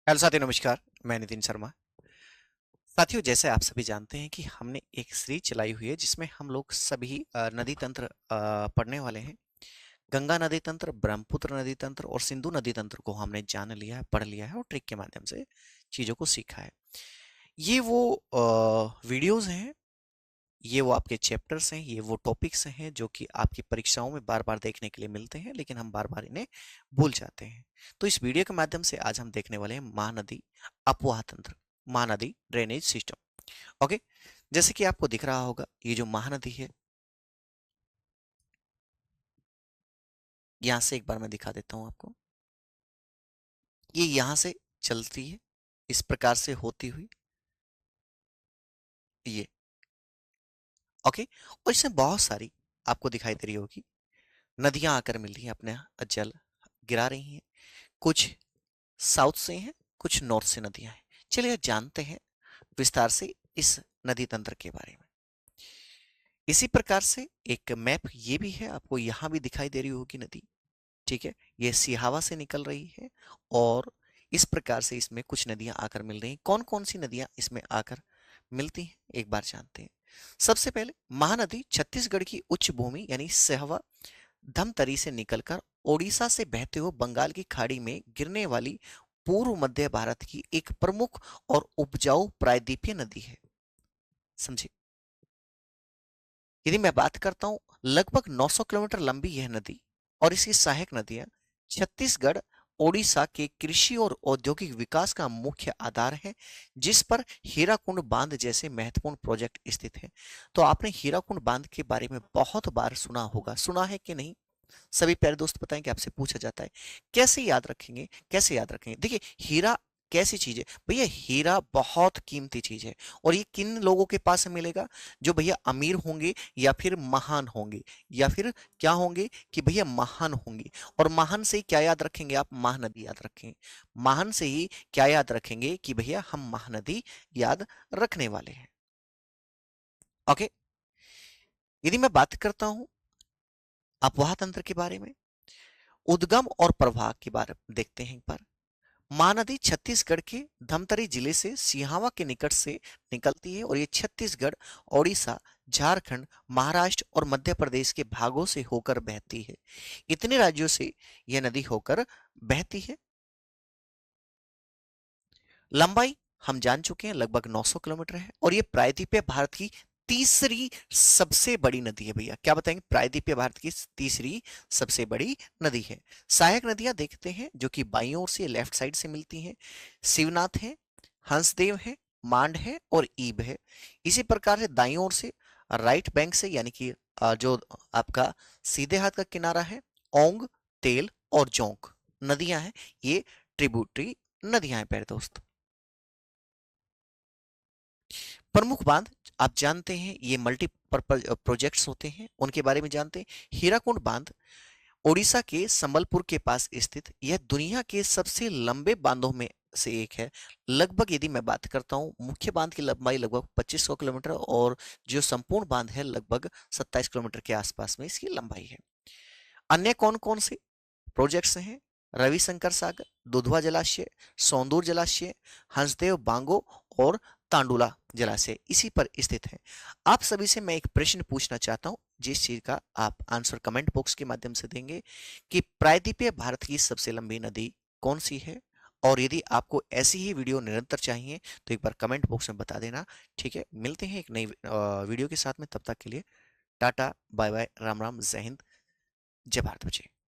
Hello साथियों, नमस्कार। मैं नितिन शर्मा। साथियों, जैसे आप सभी जानते हैं कि हमने एक सीरीज चलाई हुई है जिसमें हम लोग सभी नदी तंत्र पढ़ने वाले हैं। गंगा नदी तंत्र, ब्रह्मपुत्र नदी तंत्र और सिंधु नदी तंत्र को हमने जान लिया है, पढ़ लिया है और ट्रिक के माध्यम से चीज़ों को सीखा है। ये वो वीडियोस हैं, ये वो आपके चैप्टर्स हैं, ये वो टॉपिक्स हैं जो कि आपकी परीक्षाओं में बार बार देखने के लिए मिलते हैं, लेकिन हम बार बार इन्हें भूल जाते हैं। तो इस वीडियो के माध्यम से आज हम देखने वाले हैं महानदी अपवाह तंत्र, महानदी ड्रेनेज सिस्टम। ओके, जैसे कि आपको दिख रहा होगा, ये जो महानदी है, यहां से एक बार मैं दिखा देता हूं आपको। ये यहां से चलती है, इस प्रकार से होती हुई ये। ओके, और इसमें बहुत सारी आपको दिखाई दे रही होगी नदियां आकर मिल रही हैं, अपने जल गिरा रही हैं। कुछ साउथ से हैं, कुछ नॉर्थ से नदियां हैं। चलिए जानते हैं विस्तार से इस नदी तंत्र के बारे में। इसी प्रकार से एक मैप ये भी है, आपको यहां भी दिखाई दे रही होगी नदी। ठीक है, ये सिहावा से निकल रही है और इस प्रकार से इसमें कुछ नदियां आकर मिल रही हैं। कौन कौन सी नदियां इसमें आकर मिलती हैं, एक बार जानते हैं। सबसे पहले महानदी छत्तीसगढ़ की उच्च भूमि यानी सिहावा धमतरी से निकलकर ओडिशा से बहते हुए बंगाल की खाड़ी में गिरने वाली पूर्व मध्य भारत की एक प्रमुख और उपजाऊ प्रायद्वीपीय नदी है। समझे? यदि मैं बात करता हूं, लगभग 900 किलोमीटर लंबी यह नदी और इसकी सहायक नदियां छत्तीसगढ़ ओडिशा के कृषि और औद्योगिक विकास का मुख्य आधार है, जिस पर हीराकुंड बांध जैसे महत्वपूर्ण प्रोजेक्ट स्थित हैं। तो आपने हीराकुंड बांध के बारे में बहुत बार सुना होगा, सुना है कि नहीं? सभी प्यारे दोस्त बताएं कि आपसे पूछा जाता है कैसे याद रखेंगे, कैसे याद रखेंगे। देखिए, हीरा कैसी चीज है भैया? हीरा बहुत कीमती चीज है। और ये किन लोगों के पास मिलेगा? जो भैया अमीर होंगे या फिर महान होंगे, या फिर क्या होंगे कि भैया महान होंगे। और महान से ही क्या याद रखेंगे आप? महानदी याद रखेंगे। महान से ही क्या याद रखेंगे कि भैया हम महानदी याद रखने वाले हैं। ओके, यदि मैं बात करता हूं अपवाह तंत्र के बारे में, उद्गम और प्रवाह के बारे में देखते हैं एक बार। महानदी छत्तीसगढ़ के धमतरी जिले से सिहावा के निकट से निकलती है और ये छत्तीसगढ़, ओडिशा, झारखंड, महाराष्ट्र और मध्य प्रदेश के भागों से होकर बहती है। इतने राज्यों से यह नदी होकर बहती है। लंबाई हम जान चुके हैं, लगभग 900 किलोमीटर है और ये प्रायद्वीपीय भारत की तीसरी सबसे बड़ी नदी है। भैया क्या बताएंगे? प्रायद्वीपीय भारत की तीसरी सबसे बड़ी नदी है। सहायक नदियां देखते हैं जो कि बाईं ओर से, लेफ्ट साइड से मिलती हैं। शिवनाथ है, हंसदेव है, मांड है और ईब है। इसी प्रकार से दाईं ओर से, राइट बैंक से, यानी कि जो आपका सीधे हाथ का किनारा है, ओंग, तेल और जोंक नदियां हैं। ये ट्रिब्यूटरी नदियां हैं प्यारे दोस्त। प्रमुख बांध आप जानते हैं, ये मल्टीपर्पज प्रोजेक्ट्स होते हैं, उनके बारे में जानते हैं। हीराकुंड बांध ओडिशा के संबलपुर के पास स्थित यह दुनिया के सबसे लंबे बांधों में से एक है। लगभग यदि मैं बात करता हूं, मुख्य बांध की लंबाई लगभग 2500 किलोमीटर और जो संपूर्ण बांध है लगभग 27 किलोमीटर के आसपास में इसकी लंबाई है। अन्य कौन कौन से प्रोजेक्ट्स हैं? रविशंकर सागर, दुधवा जलाशय, सौंदूर जलाशय, हंसदेव बांगो और तांडुला जलाशय इसी पर स्थित है। आप सभी से मैं एक प्रश्न पूछना चाहता हूं, जिस चीज का आप आंसर कमेंट बॉक्स के माध्यम से देंगे कि प्रायद्वीपीय भारत की सबसे लंबी नदी कौन सी है। और यदि आपको ऐसी ही वीडियो निरंतर चाहिए तो एक बार कमेंट बॉक्स में बता देना। ठीक है, मिलते हैं एक नई वीडियो के साथ में। तब तक के लिए टाटा, बाय बाय, राम राम, जय हिंद, जय भारत बचे।